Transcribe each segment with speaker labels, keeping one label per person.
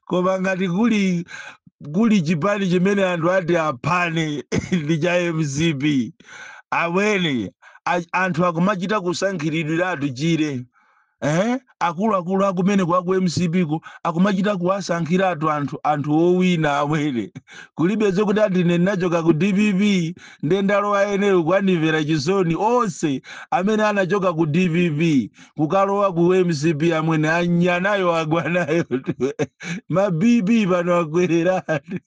Speaker 1: koma ngati kuli chipani chimene anthu ati aphane ndi cha MCP amene anthu akumachita kusankhiridwiratu chire akuluakulu akumene kwaku MCP ko akumachita kuwasankhiratu anthu owina amwene kulibe kuti ati ine ndinachoka ku DPP nde ndalowa enero kwanimvera chisoni onse amene anachoka ku DPP kukalowa ku MCP amwene anyanayo agwanayo mabibi pano akwereratu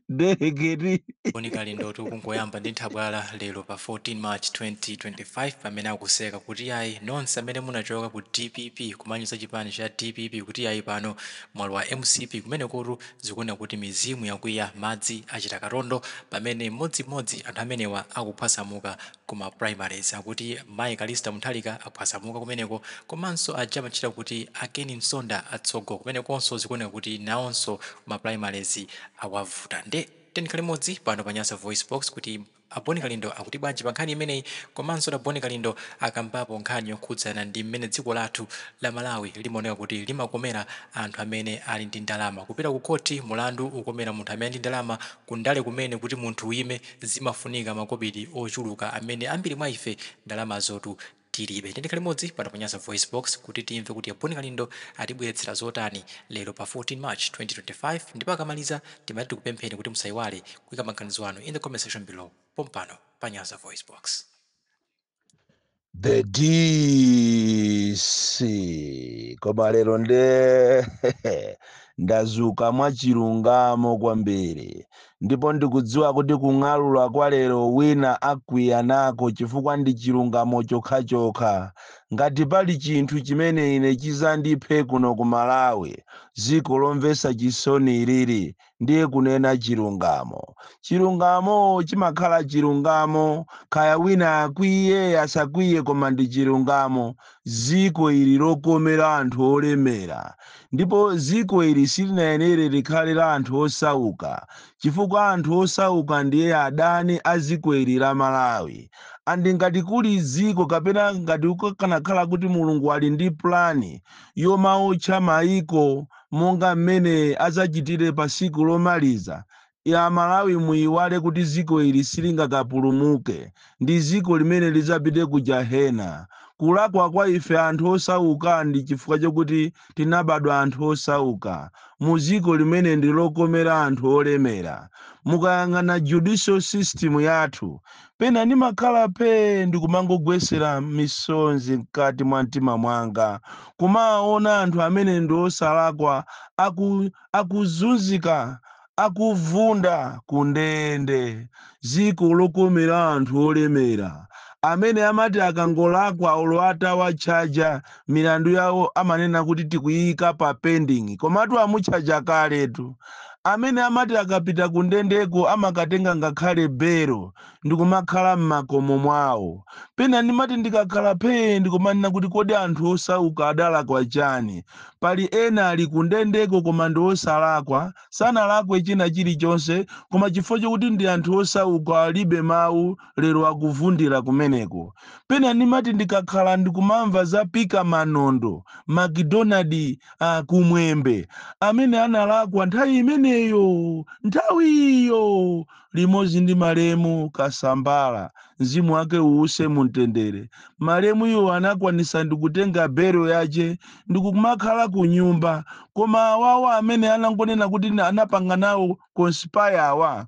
Speaker 1: ndeketi
Speaker 2: Bonikali ndoto kungoyamba ndi nthabwala lero pa 14 March 2025 pamene akuseka kuti ayi nonse amene munachoka ku DPP kumanyisa chipani cha DPP kuti ayi pano mwalo wa MCP kumene kuti zikuona kuti mizimu yakwiya madzi achita karondo pamene mmodzimmodzi anthu amenewa akuphwasamuka kuma primaries akuti Mai Kalista Mutharika aphwasamuka kumeneko komanso aja amachita kuti Akeni Msonda atsogo kumenekonso zikuona kuti nawonso ma primaries awavuta nde tenikali modzi pano pa Nyasa Voice Box kuti aboni kalindo akuti bwanji pa nkhani imeneyi komanso aboni kalindo akambapo nkhani yokhudzana ndi mmene dziko lathu la Malawi limaoneka kuti limakomera anthu amene ali ndi ndalama kupita ku koti mulandu ukomera munthu amene ali ndi ndalama kundale kumene kuti munthu uime zimafunika makobiri ochuluka amene ambiri mwa ife ndalama zotu tilibe tenikali modzi pano pa Nyasa Voice Box kuti timve kuti aboni kalindo atibweretsera zotani lero pa 14 March 2025 ndipo akamaliza timati tikupempheni kuti musayiwale kuyika maganizo anu in the comment section below pompano pa Nyasa Voice Box.
Speaker 1: the DC koma lero nde ndazuka mwachilungamo kwambiri ndipo ndikudziwa kuti kung'alula kwa lero wina akwiya nako chifukwa ndi chilungamo chokhachokha ngati pali chinthu chimene ine chizandiphe kuno ku Malawi dziko lomvetsa chisoni ilili ndiye kunena chilungamo. Chilungamo chimakhala chilungamo kaya wina akwiye asakwiye koma ndi chilungamo. Dziko ili lokomera anthu olemera ndipo dziko ili silinayenere likhale la anthu osauka chifukwa anthu osauka ndiye adani a dziko ili la Malawi. Andi ngati kuli dziko kapena ngati ukanakhala kuti Mulungu ali ndi plani yomaotcha maiko monga mmene azachitire pa tsiku lomaliza ya Malawi muyiwale kuti dziko ili silingakapulumuke ndi dziko limene lizapite ku Jahena. Kulakwa kwa ife anthu osauka ndi chifukwa chokuti tinabadwa anthu osauka mu dziko limene ndi lokomera anthu olemera. Mukayang'ana judicial system yathu pena ndimakhala ndikumangogwesera misonzi mkati mwa mtima mwanga kumaona anthu amene ndi osalakwa akuzunzika akuvunda kundende dziko lokomera anthu olemera amene amati akangolakwa olo atawachaja milandu yawo amanena kuti tikuyika pa pending komatu amuchaja kaletu. Amene amati akapita kundendeko amakatenga ngakhale bero ndikumakhala m'makomo mwawo. Pena ndimati ndikakhala ndikumanena kuti kodi anthu osauka adalakwa chani. Pali ena ali kundendeko koma ndi osalakwa sanalakwe china chilichonse koma chifukwa chokuti ndi anthu osauka alibe mawu lero akuvundira kumeneko. Pena ndimati ndikakhala ndikumamva za Pika Manondo McDonald kumwembe amene analakwa nthawi imeneyo nthawiyo limodzi ndi Malemu Kasambala mzimu wake uwuse mumtendere. Malemu iyo anakwanisa ndikutenga bero yache ndikumakhala ku nyumba koma awawa amene anangonena kuti anapanga nawo conspire awa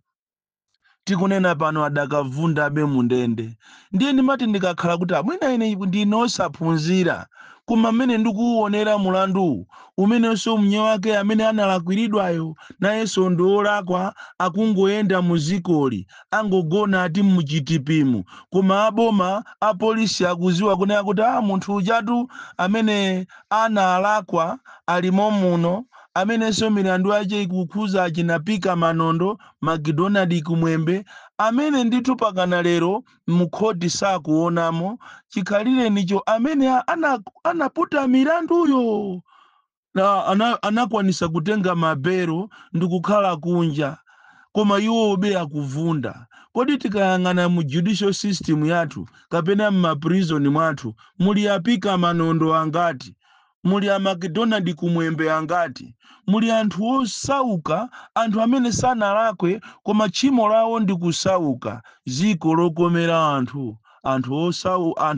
Speaker 1: tikunena pano adakavunda abe mundende. Ndiye ndimati ndikakhala kuti amwina ine ndinosaphunzira koma mmene ndikuwonera mulandu umenenso mnye wake amene analakwiridwayo nayenso ndiolakwa akungoyenda muzikoli angogona ati muchitipimu koma aboma apolisi akuziwa kunena kuti munthu ujatu amene analakwa alimo muno amenenso milandu yache ikukhuza achina Pika Manondo McDonald kumwembe amene ndithu pakana lero mukhoti sakuonamo chikhalire nicho amene anaputa milanduyo na anakwanisa kutenga mabero ndikukhala kunja koma iwo obe akuvunda. Kodi tikayang'ana mu judicial system yathu kapena m'ma prison mwathu muli Pika Manondo angati muli a McDonald kumwembe angati, muli anthu osauka, anthu amene sanalakwe koma tchimo lawo ndi kusauka, dziko lokomera anthu. Anthu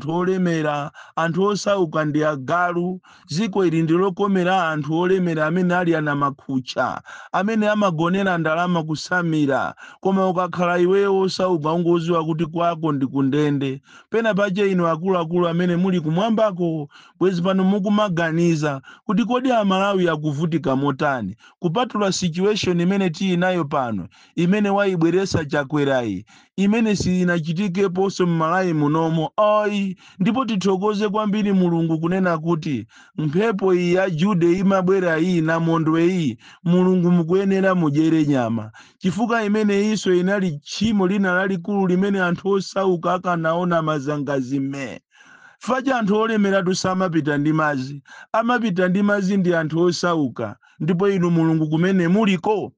Speaker 1: olemera, anthu osauka ndi agalu. Dziko ili ndi lokomera anthu olemera amene ali ana makucha, amene amagonera ndalama kusamira. Koma ukakhala iweyo osauka ungoziwa kuti kwako ndi kundende. Pena pache inu akuluakulu amene muli kumwambako, bwezi pano mukumaganiza kuti kodi Amalawi akuvutika motani kupatula situation imene tinayo pano, imene waibweresa chakwerayi, imene sinachitikeponso m'Malawi munomo. Ayi, ndipo tithokoze kwambiri Mulungu kunena kuti mphepo iyi ya Jude imabwera iyi na mondwe iyi, Mulungu mukuyenera mudyere nyama, chifukwa imene iso inali tchimo lina lalikulu limene anthu osauka akanaona mazangazi me. Faja anthu olemeratu samapita ndi madzi, amapita ndi madzi ndi anthu osauka. Ndipo inu Mulungu kumene muliko,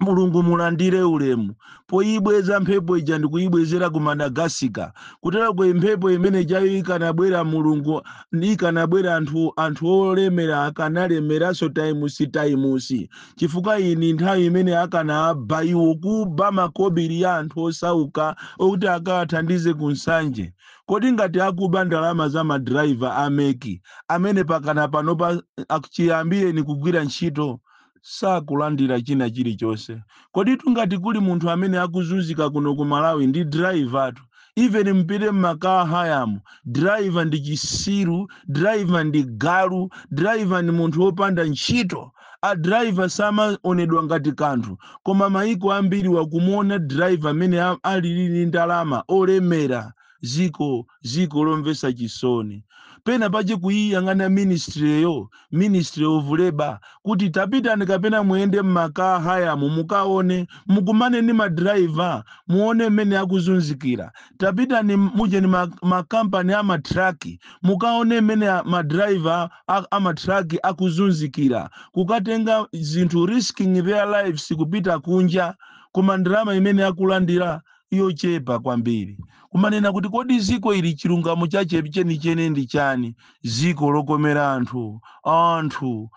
Speaker 1: Mulungu mulandire ulemu poyibweza mphepo ija ndi kuyibwezera ku Madagascar, kutera kwe mphepo imene jayo ikanabwera Mulungu ikanabwera anthu olemera akanalemeranso taimusi, chifukwa ini nthawi imene akanaba iwo kuba makobiri ya anthu osauka okuti akawathandize ku nsanje. Kodi ngati akuba ndalama za madrayiva ameki amene pakana panopa chiyambire ni kugwira ntchito, sakulandira china chilichonse. Kodi tungati kuli munthu amene akuzunzika kuno ku Malawi ndi driver tu, even mpite m'makaa hayamu, driver ndi chisiru, driver ndi galu, driver ni munthu wopanda ntchito. A driver samaonedwa ngati kanthu, koma maiko ambiri wakumuona driver amene alili ndalama olemera. Ziko lomvesa chisoni. Pena pache kuiyang'ana Ministry of Labor, kuti tapitani kapena muende m'makaa hayamu mukaone, mukumane ni madriver, muone mmene akuzunzikira. Tapitani muje ni makampani amatraki, mukaone mmene madriver amatraki akuzunzikira, kukatenga zinthu risking their lives kupita kunja, koma ndalama imene akulandira yochepa kwambiri. Kumanena kuti kodi ziko ili chilungamo chache chenichene ndi chani? Ziko lokomera anthu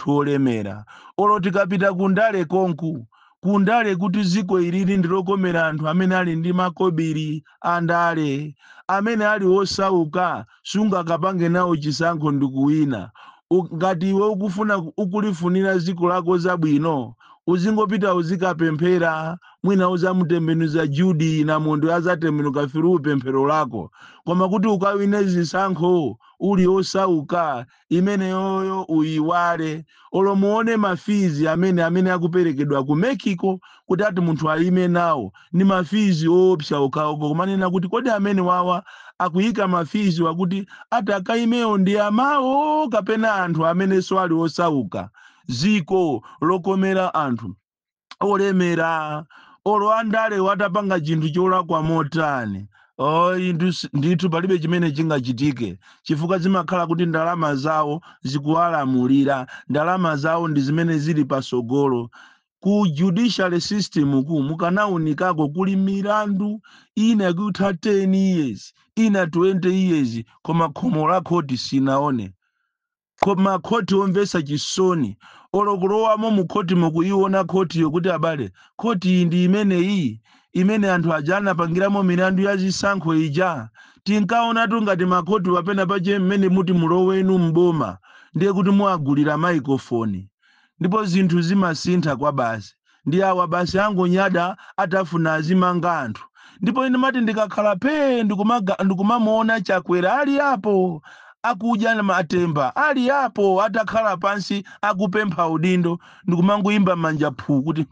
Speaker 1: olemera. Olo tikapita kundale konku, kundale kuti ziko ilili ndilokomera anthu amene ali ndi makobiri andale, amene ali osauka sunga kapange nawo chisankho ndi kuwina. Ngati iwe ukulifunira ziko lako zabwino, uzingopita uzikapemphera, mwina uzamutembenuza Jude na mondo azatembenuka firu pemphero lako. Koma kuti ukawine zisankho uli osauka, imene yoyo uyiwale. Olo muone mafizi amene akuperekedwa ku Mexico kuti ati munthu alime nawo, ni mafizi opsa okauko. Kumanena kuti kodi amene wawa akuyika mafizi wakuti ati akaimeyo ndi amawo kapena anthu amene so ali osauka. Ziko lokomera anthu olemera. Olo andale watapanga chinthu cholakwa motani, ndithu palibe chimene chingachitike, chifukwa zimakhala kuti ndalama zawo zikuwalamulira, ndalama zawo ndi zimene zili pasogolo. Ku judicial system ku mukanaunikako kuli milandu ina yakutha 10 years, ina 20 years, koma khomo la khoti sinaone. Koma khoti omvesa chisoni, olo kulowamo mu khoti mukuiona khoti yokuti abale, khoti ndi imene anthu aja anapangiramo milandu ya zisankho ija. Tinkaona ngati makhoti wapena pache mmene muti mulowe inu mboma, ndiye kuti muagulira microphone. Ndipo zinthu zimasintha kwa basi, ndi awa basi angonyada atafuna azimanga anthu. Ndipo ine mati ndikakhala ndikumamuona Chakwera ali apo akudya na matemba, ali apo atakhala pansi akupempha udindo, ndikumangoimba manja phu kuti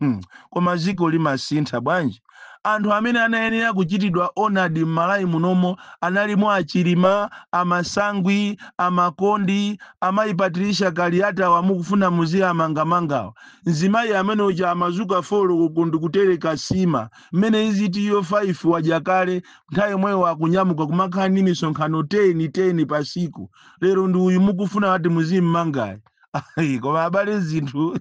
Speaker 1: koma ziko limasintha bwanji. Anthu amene anayenera kuchitidwa onadi m'Malawi munomo analimo Achilima, Amasangwi, Amakondi, Amayi Patricia Kaliata wamukufuna muziya amangamangawo. Nzimayi amene uja amazuka folo kutereka sima, mmene izitiyo 5 wajakale, nthawi mweyo wakunyamuka kumakhala ni misonkhano 10 pasiku. Lero ndi uyu mukufuna ati muzimmangayi. Koma abale zinthu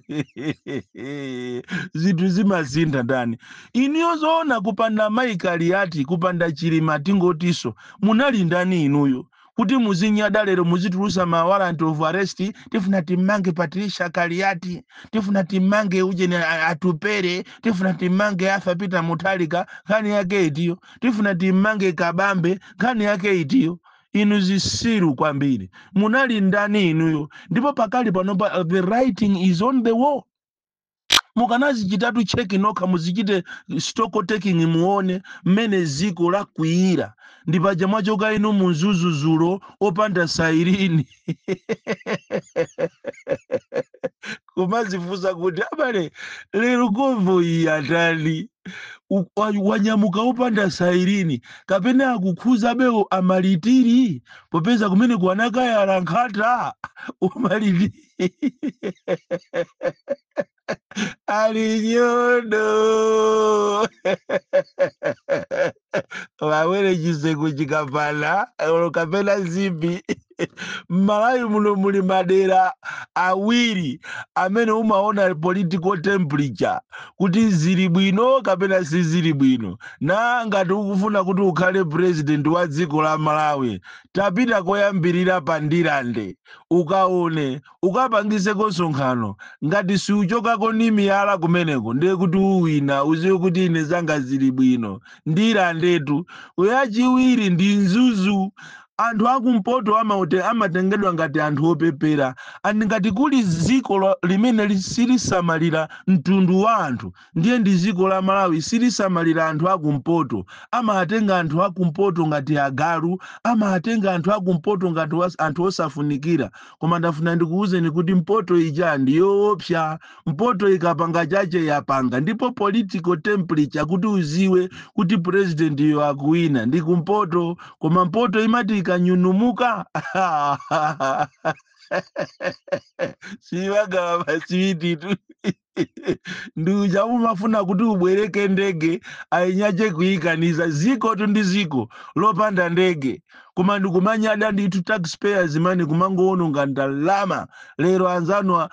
Speaker 1: zimasintha ndani. Iniyo zoona kupanda Mayi Kaliati, kupanda Chilima tingotiso, munali ndani inuyo? kuti muzinyada lero muzitulusa ma warrant of arrest tifuna timange Patricia Kaliati tifuna timange ujeni atupere tifuna timange Arthur Peter Mutharika nkhani yake itiyo tifuna timange Kabambe nkhani yake itiyo inu zisiru kwambiri munali ndani inuyo ndipo pakali panopa the writing is on the wall mukanazi chitatu cheki noka muzichite stock taking muone mmene ziko la kuira ndipaja mwachoka inu munzuzuzulo opanda sairini kumazifuza kuti abale lero govo iyatali wanyamuka opanda sairini kapena akukhuza beo amalitiri popeza kumene kuanakaya alankhata umalitiri alinyodo wawere chiseko chikapala kapena zimbi Malawi muno muli madera awiri amene umaona political temperature kuti zili bwino kapena sizili bwino na ngati ukufuna kuti ukhale president wa dziko la Malawi tapita koyambirira pandilande ukaone ukapangise konsonkhano ngati siuchokako ni miyala kumeneko ndiye kuti uwina uziwe kuti ine zanga zili bwino ndilandetu uyachiwiri ndi nzuzu anthu akumpoto amatengedwa ngati anthu opepera andi ngati kuli ziko limene silisamalira mtundu wa anthu ndiye ndi ziko la Malawi silisamalira anthu akumpoto amatenga anthu akumpoto ngati agalu amatenga anthu akumpoto ngati anthu osafunikira koma ndafuna ndikuwuzeni kuti mpoto ija ndiyoopsa mpoto ikapanga chache yapanga ndipo political temperature kuti uziwe kuti president yo akuwina ndi kumpoto koma mpoto imati kanyunumuka siwagawa maswiti tu nduja umafuna kuti ubwereke ndege ainyache kuikaniza ziko tu ndi ziko lopanda ndege koma ndikumanyada nditu taxpayers mani kumangoononga ndalama lero anzano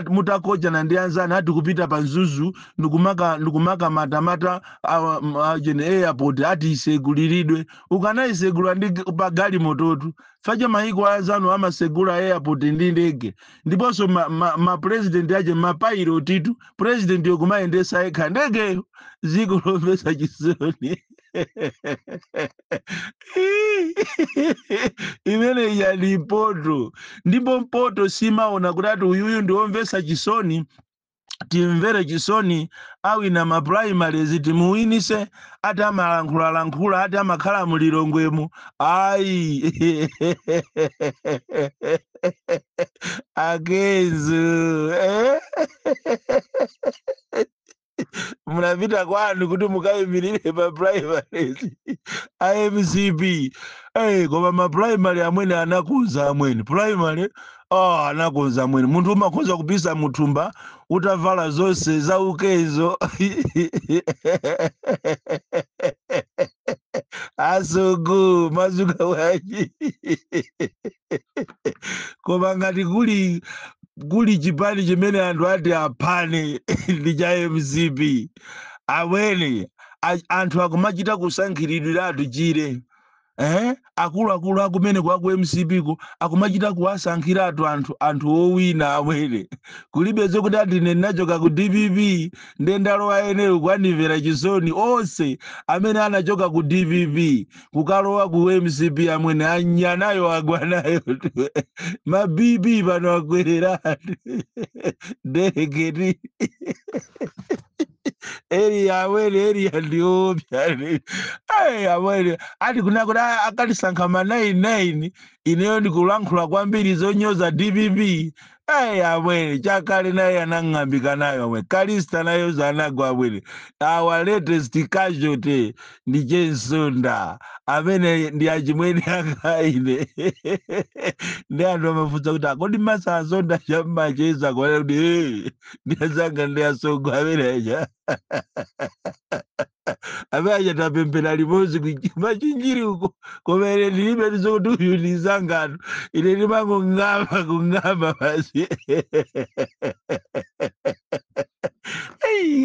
Speaker 1: mutakocha na ndi anzano hati kupita pa Nzuzu ndikumaka matamata jene airport hati iseguliridwe ukanaisegula ndi pagali mototu faje maiko anzano amasegula airport ndi ndege ndiponso ma president aje mapilot tu president yokumaendesa eka ndege ziko lomvesa chisoni imene ya lipoto ndipo mpoto simaona kuti uyuyu ndiomvesa chisoni timvere chisoni awina ma primaries timuwinise ati amalankhula ati amakhala mulilongwemu ayi akezu munapita kwanu kuti mukayimirire pa primaries IMCP koma ma primary amwene anakonza amwene primary anakonza amwene munthu umakonza kupisa muthumba utavala zonse za ukezo asogo mazuka wachi koma ngati kuli chipani chimene anthu ati aphane ndi cha MCP amwene anthu akumachita kusankhiridwiratu chire akulu akumene kwa ku MCP ko akumachita kuwasankhiratu anthu owina amwene kulibe zokuti ati ndinachoka ku DPP ndendalowa eneyo kwanimvera chisoni onse amene anachoka ku DPP kukalowa ku MCP amwene anyanayo agwanayo mabibi pano akwereratu ndeketi area ndiopya amwene ati kunakuti akatisankha ma 99 ineyo ndikulankhula kwambiri zonyoza DPP amwene chakale naye anang'ambika nayo amwene Kalista nayo zanagwa amwene our latest casualty ndi Chensonda amene ndi achimwene akaine ndi anthu amafunsa kuti akodi masazonda chamacheza kwa kuti ndiyazanga ndiyasogo ameneja amene tapempera limodzi machinjiri uko komene ndilibe ndizokuti uyu ndizangano ine ndimangong'amba basi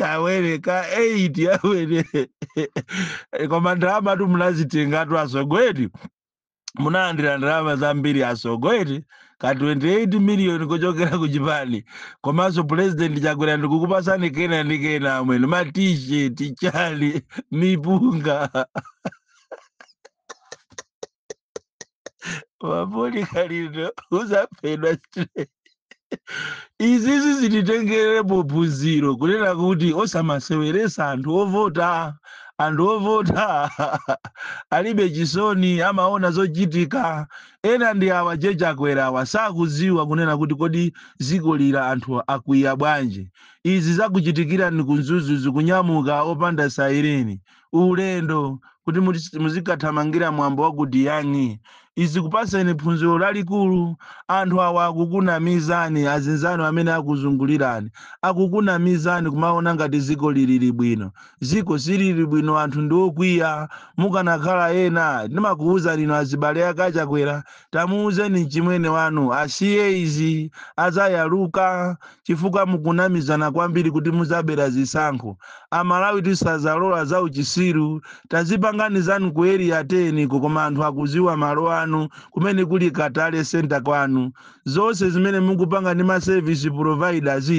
Speaker 1: awene ka 8 awene koma ndalama tu munazitengatu asogweti munalandira ndalama zambiri asogoleti ka 28 miliyoni kuchokera ku Japan. Komanso president Chakwera ndikukupasani kena ndi kena amwene ma t-shirt, chali, mipunga. Mapoli Khalidwe uzapedwa straight. Izizi zititengerepo phunziro kunena kuti osamaseweresa anthu ovota. Anthu ovota alibe chisoni, amaona zochitika. Ena ndi awa Chakwera awa sakuziwa kunena kuti kodi ziko lira anthu akwiya bwanji. Izi zakuchitikira ni kunzuzuzu kunyamuka opanda saireni. Ulendo kuti muzikathamangira mwambo wakuti yani. Izi kupaseni phunziro lalikulu. Anthu awa akukunamizani, azinzano amene akuzungulirani akukunamizani kumaona ngati ziko lili bwino. Ziko silili bwino, anthu ndi okwiya. Mukanakhala ena ndimakuwuza lino azibale aka Chakwera, tamuwuzeni chimwene wanu asiye izi, azayaluka chifukwa mukunamizana kwambiri kuti muzabera zisankho. Amalawi tisazalola za uchisiru, tazipanganizani ku area 10 koma anthu akuziwa malo anu kumene kuli Katale center kwanu. Zonse zimene mukupanga ndi ma service providers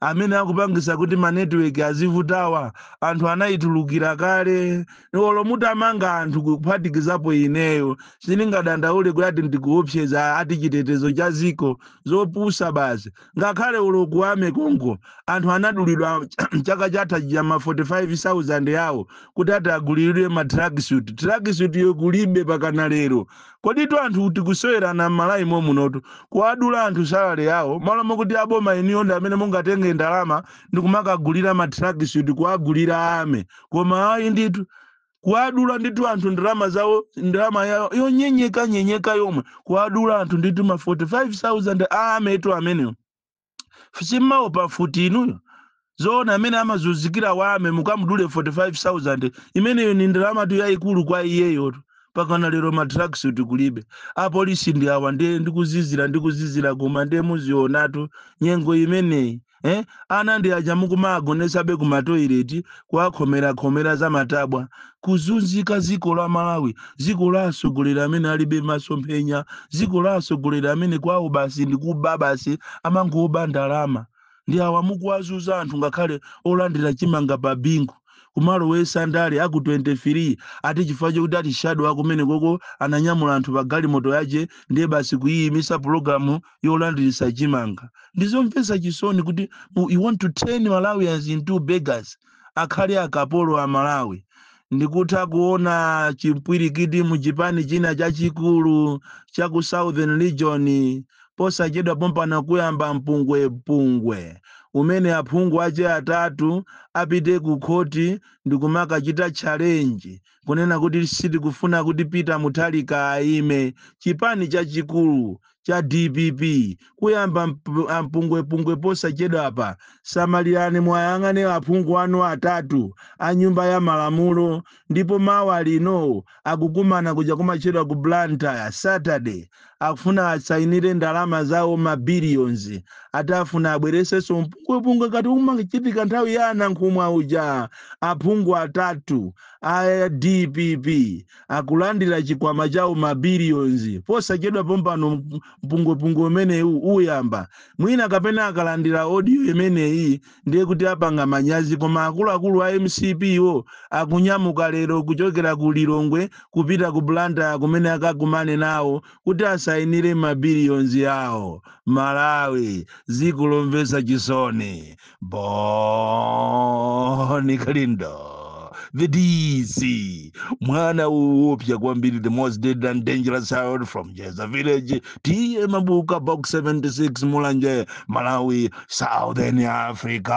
Speaker 1: amene akupangisa kuti ma network azivutawa, anthu anayitulukira kale. Olo mutamanga anthu kuphatikizapo ineyo siningadandaule kuti ndikuopseza ati chitetezo cha ziko zopusa basi. Ngakhale ulo kuame Kongo anthu anadulidwa chaka chatha cha ma 45,000 yawo kuti atagulirwe ma tracksuit. Tracksuit yokulibe pakana lero. Kodi to anthu tikusowera na malayi munotu kuadula anthu salary yawo malo mokuti aboma iniyonda amene mungatenge ndalama ndikumakagulira ma tracksuit kuagulira ame. Koma ayi nditu kuadula nditu anthu ndalama zawo, ndalama yawo yonyenyeka yomwe kuadula anthu nditu ma 45,000 ame etu ameneyo. Simawo pa futi inuyo. Zona amene amazuzikira wame mukamudule 45,000 imeneyo ni ndalama tu yayikulu kwa iyeyo. Pakana lero ma tracksuit kulibe. Apolisi ndi awa ndikuzizira koma ndi muzionatu nyengo imeneyi. Ana ndi aja mukumagonesa be kuma toilet kuakhomera za matabwa. Kuzunzika ziko la Malawi, ziko la asogolera amene alibe masomphenya, ziko la asogolera amene kwawo basi ndikuba basi amangoba ndalama. Ndi awa mukuwazuza anthu ngakhale olandira chimanga pa bingu. Kumalo wesandale aku 23 ati chifukwa chokuti ati shadow akumene koko ananyamula anthu pa galimoto yache ndiye basi kuyimisa programu yolandirisa chimanga. Ndizomvesa chisoni kuti you want to turn Malawians into beggars, akhale akapolo a Malawi. Ndikutha kuona chimpwirikiti mu Japan china chachikulu cha ku Southern Region posachedwa pompana kuyamba mpungwe umene aphungu ache atatu apite ku khoti ndikumaka chita challenge kunena kuti sitikufuna kuti Peter Mutharika aime. Chipani chachikulu cha DPP kuyamba mpungwe posachedwa apa. Samalirani mwayang'ane aphungu anu atatu a nyumba ya malamulo ndipo mawa lino akukumana kuja kumachedwa ku Blantyre Saturday akufuna asainire ndalama zawo ma billions atafuna abwereseso mpungwe kati umachitika nthawi yana nkhumwa uja. Aphungu atatu a DPP akulandira chikwama chawo ma billions posachedwa pompano mpungwe umene uyamba. Mwina kapena akalandira audio imeneyi ndiye kuti apanga manyazi, koma akuluakulu a MCPO akunyamuka lero kuchokera ku Lilongwe kupita ku Blantyre kumene akakumane nawo kuti asainire ma billions yawo. Malawi ziko lomvesa chisoni. Boni Kalindo, the DC, mwana uopya kwambiri, the most dead and dangerous child from Jeza Village, TM Mabuka, Box 76, Mulanje, Malawi, Southern Africa.